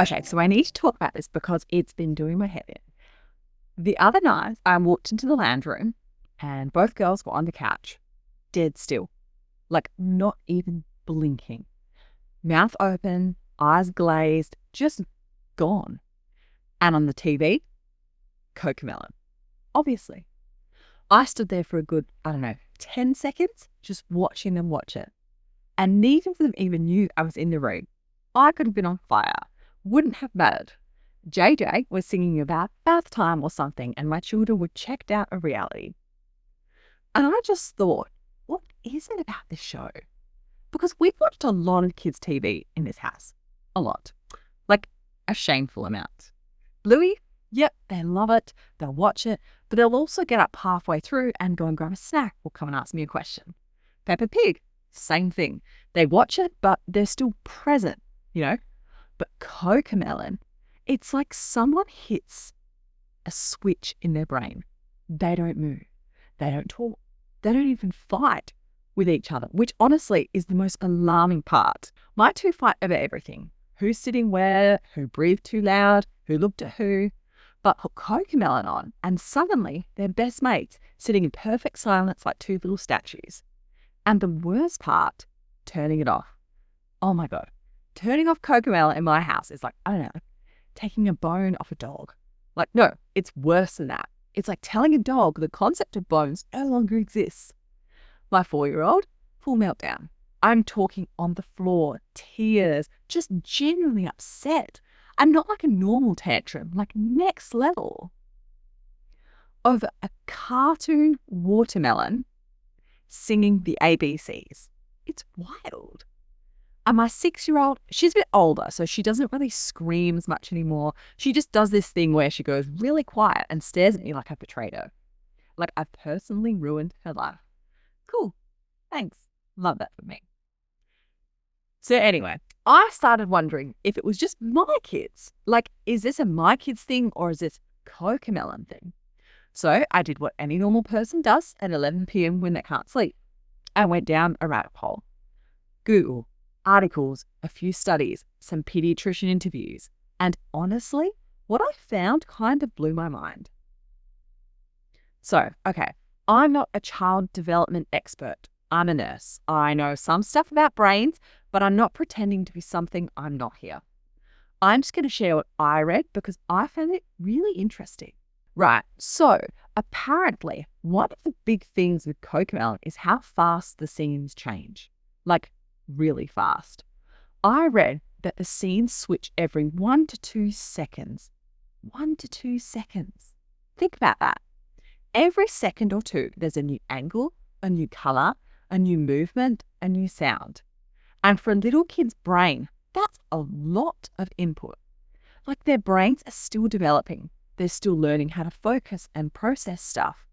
Okay, so I need to talk about this because it's been doing my head in. The other night, I walked into the lounge room and both girls were on the couch, dead still, like not even blinking. Mouth open, eyes glazed, just gone. And on the TV, Cocomelon, obviously. I stood there for a good, 10 seconds, just watching them watch it. And neither of them even knew I was in the room. I could have been on fire. Wouldn't have mattered. JJ was singing about bath time or something, and my children were checked out of reality. And I just thought, what is it about this show? Because we've watched a lot of kids' TV in this house. A lot. Like a shameful amount. Bluey, yep, they love it. They'll watch it, but they'll also get up halfway through and go and grab a snack or come and ask me a question. Peppa Pig, same thing. They watch it, but they're still present, you know? But Cocomelon, it's like someone hits a switch in their brain. They don't move. They don't talk. They don't even fight with each other, which honestly is the most alarming part. My two fight over everything. Who's sitting where, who breathed too loud, who looked at who. But put Cocomelon on and suddenly they're best mates, sitting in perfect silence like two little statues. And the worst part, turning it off. Oh my God. Turning off Cocomelon in my house is like, taking a bone off a dog. Like, no, it's worse than that. It's like telling a dog the concept of bones no longer exists. My 4-year-old, full meltdown. I'm talking on the floor, tears, just genuinely upset. And not like a normal tantrum, like next level. Over a cartoon watermelon singing the ABCs. It's wild. And my 6-year-old, she's a bit older, so she doesn't really scream as much anymore. She just does this thing where she goes really quiet and stares at me like I betrayed her. Like I've personally ruined her life. Cool. Thanks. Love that for me. So anyway, I started wondering if it was just my kids. Like, is this a my kids thing or is this Cocomelon thing? So I did what any normal person does at 11 p.m. when they can't sleep. I went down a rabbit hole. Google, articles, a few studies, some pediatrician interviews. And honestly, what I found kind of blew my mind. So, okay, I'm not a child development expert. I'm a nurse. I know some stuff about brains, but I'm not pretending to be something I'm not here. I'm just going to share what I read because I found it really interesting. Right, so apparently one of the big things with Cocomelon is how fast the scenes change. Like, really fast. I read that the scenes switch every 1 to 2 seconds. 1 to 2 seconds. Think about that. Every second or two, there's a new angle, a new colour, a new movement, a new sound. And for a little kid's brain, that's a lot of input. Like their brains are still developing. They're still learning how to focus and process stuff.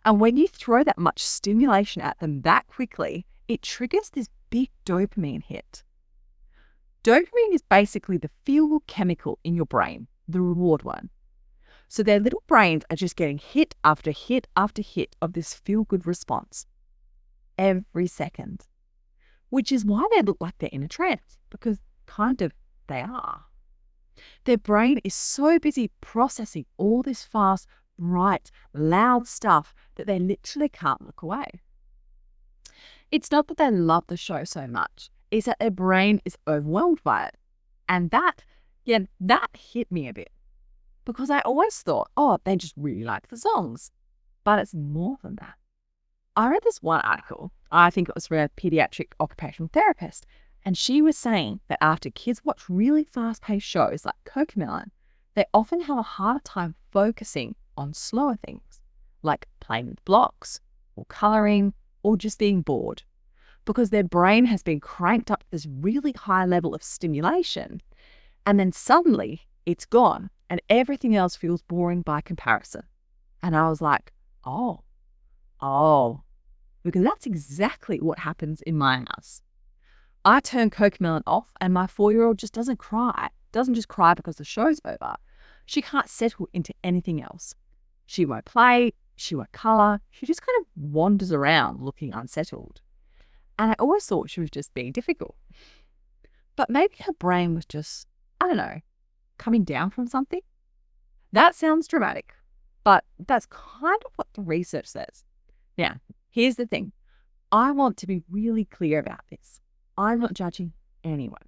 And when you throw that much stimulation at them that quickly, it triggers this big dopamine hit. Dopamine is basically the feel chemical in your brain, the reward one. So their little brains are just getting hit after hit after hit of this feel-good response every second, which is why they look like they're in a trance, because kind of they are. Their brain is so busy processing all this fast, bright, loud stuff that they literally can't look away. It's not that they love the show so much, it's that their brain is overwhelmed by it. And that hit me a bit. Because I always thought, they just really like the songs. But it's more than that. I read this one article, I think it was from a pediatric occupational therapist, and she was saying that after kids watch really fast-paced shows like Cocomelon, they often have a harder time focusing on slower things, like playing with blocks, or colouring, or just being bored, because their brain has been cranked up to this really high level of stimulation, and then suddenly it's gone, and everything else feels boring by comparison. And I was like, oh, because that's exactly what happens in my house. I turn Cocomelon off and my 4-year-old just doesn't cry. Doesn't just cry because the show's over. She can't settle into anything else. She won't play, she won't colour, she just kind of wanders around looking unsettled. And I always thought she was just being difficult. But maybe her brain was just, coming down from something. That sounds dramatic, but that's kind of what the research says. Now, here's the thing. I want to be really clear about this. I'm not judging anyone.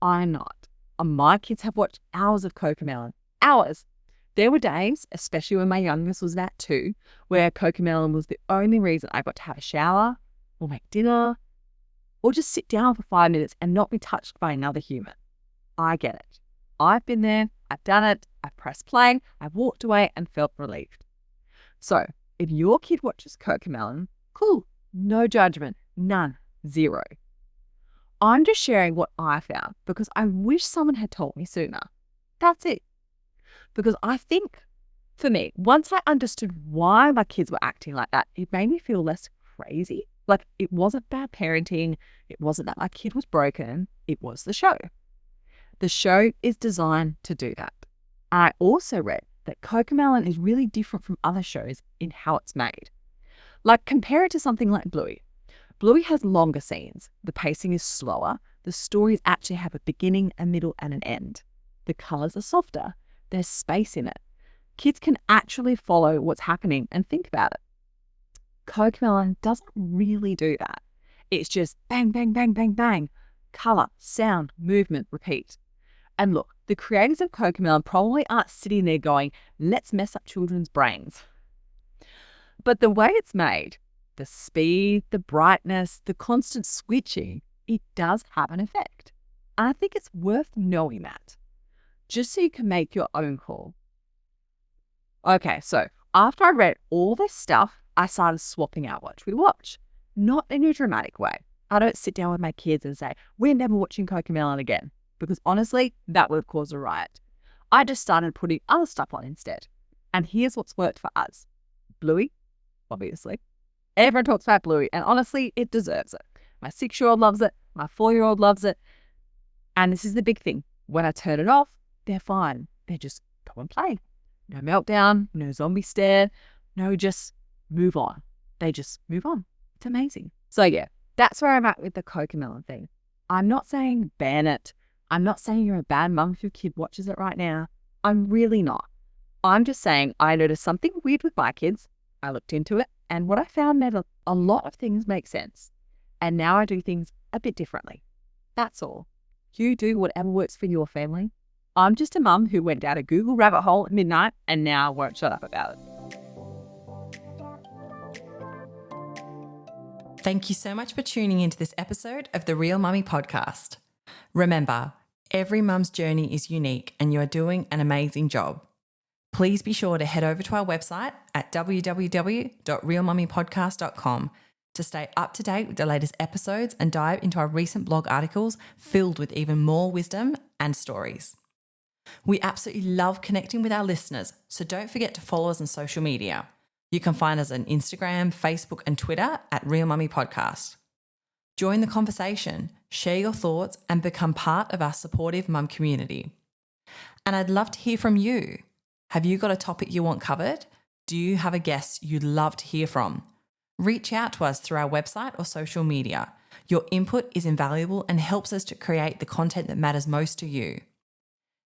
I'm not. My kids have watched hours of Cocomelon. Hours. There were days, especially when my youngest was about 2, where Cocomelon was the only reason I got to have a shower or make dinner or just sit down for 5 minutes and not be touched by another human. I get it. I've been there. I've done it. I've pressed play. I've walked away and felt relieved. So if your kid watches Cocomelon, cool. No judgment. None. Zero. I'm just sharing what I found because I wish someone had told me sooner. That's it. Because I think, for me, once I understood why my kids were acting like that, it made me feel less crazy. Like, it wasn't bad parenting. It wasn't that my kid was broken. It was the show. The show is designed to do that. And I also read that Cocomelon is really different from other shows in how it's made. Like, compare it to something like Bluey. Bluey has longer scenes. The pacing is slower. The stories actually have a beginning, a middle, and an end. The colours are softer. There's space in it. Kids can actually follow what's happening and think about it. Cocomelon doesn't really do that. It's just bang, bang, bang, bang, bang. Colour, sound, movement, repeat. And look, the creators of Cocomelon probably aren't sitting there going, let's mess up children's brains. But the way it's made, the speed, the brightness, the constant switching, it does have an effect. And I think it's worth knowing that, just so you can make your own call. Okay, so after I read all this stuff, I started swapping out watch with watch. Not in a dramatic way. I don't sit down with my kids and say, we're never watching Cocomelon again, because honestly, that would have caused a riot. I just started putting other stuff on instead. And here's what's worked for us. Bluey, obviously. Everyone talks about Bluey, and honestly, it deserves it. My 6-year-old loves it. My 4-year-old loves it. And this is the big thing. When I turn it off, they're fine. They just go and play. No meltdown, no zombie stare, no just move on. They just move on. It's amazing. So yeah, that's where I'm at with the Cocomelon thing. I'm not saying ban it. I'm not saying you're a bad mum if your kid watches it right now. I'm really not. I'm just saying I noticed something weird with my kids. I looked into it, and what I found made a lot of things make sense. And now I do things a bit differently. That's all. You do whatever works for your family. I'm just a mum who went down a Google rabbit hole at midnight and now won't shut up about it. Thank you so much for tuning into this episode of the Real Mummy podcast. Remember, every mum's journey is unique and you are doing an amazing job. Please be sure to head over to our website at www.realmummypodcast.com to stay up to date with the latest episodes and dive into our recent blog articles filled with even more wisdom and stories. We absolutely love connecting with our listeners, so don't forget to follow us on social media. You can find us on Instagram, Facebook, and Twitter at Real Mummy Podcast. Join the conversation, share your thoughts, and become part of our supportive mum community. And I'd love to hear from you. Have you got a topic you want covered? Do you have a guest you'd love to hear from? Reach out to us through our website or social media. Your input is invaluable and helps us to create the content that matters most to you.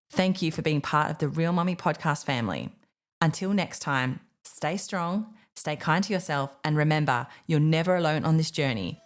Thank you for being part of the Real Mummy podcast family. Until next time, stay strong, stay kind to yourself, and remember, you're never alone on this journey.